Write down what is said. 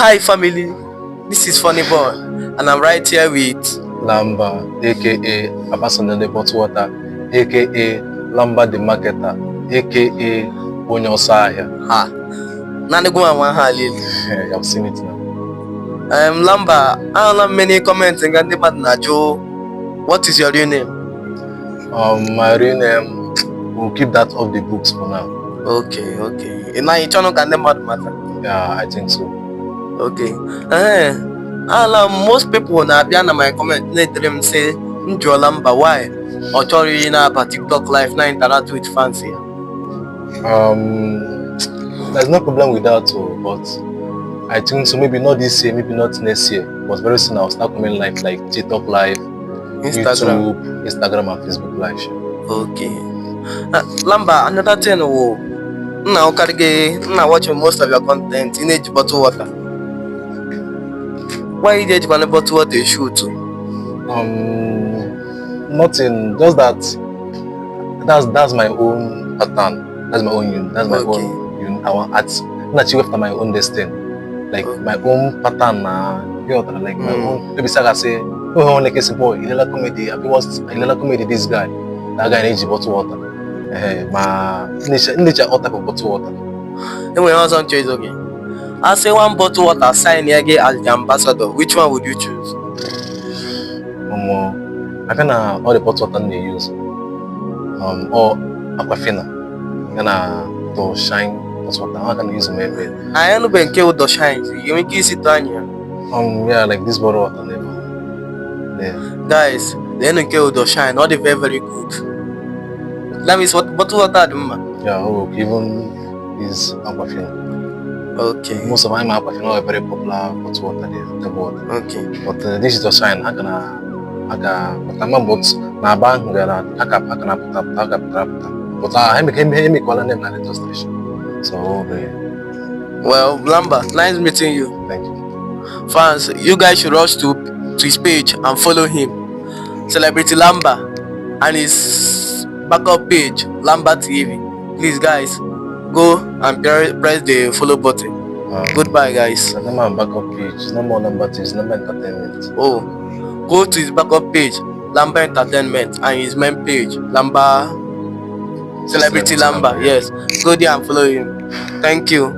Hi family, this is Funny Boy and I'm right here with Lamba, aka Abasan the Bottle Water, aka Lamba the Marketer, aka Onyo Saya. Naniguma Wanhalil. I've seen it now. Lamba, I don't have many comments and Najo. What is your real name? My real name, we'll keep that off the books for now. Okay. Now you channel can matter. Yeah, I think so. Okay. Most people na na my comment let them say Njo Lamba, why? Or you na TikTok live na interact with fans here. There's no problem with that too, but I think so. Maybe not this year, maybe not next year, but very soon I'll start coming live like TikTok live, YouTube, Instagram and Facebook live. Okay. Lamba, another thing now watching most of your content in age bottle water. Why you age bottle water you shoot? Nothing, just that's my own pattern. That's my own unit. That's my own our arts. Not achieve after my own destiny. Like my own pattern like my own. Maybe I say, oh, like a boy, Ilela comedy. I was Ilela comedy. This guy, that guy needs bottle water. My nature all type of bottle water. Then we also choose okay. I say one bottle water sign here as the ambassador. Which one would you choose? I kind of all the bottle water they use. Or Aquafina. Gonna to shine bottle water. I can use them everywhere. I ain't been killed the shine. You make it sit down here. Yeah, like this bottle water never. Yeah. Guys, they ain't killed the shine. Not very good. That means what bottle water do man? Yeah, even is Aquafina. Okay. Most of my Aquafina are very popular bottle water there. Okay. But this is the shine. I can but na bank gara I can but I make call name na the station. So well, Lamba, nice meeting you. Thank you. Fans, you guys should rush to his page and follow him. Celebrity Lamba and his backup page, Lamba TV. Please guys, go and press the follow button. Goodbye guys. Number backup page, no more Lamba is Lamba Entertainment. Oh, go to his backup page, Lamba Entertainment, and his main page, Lamba Celebrity Lamba. Yes, go there and follow him. Thank you.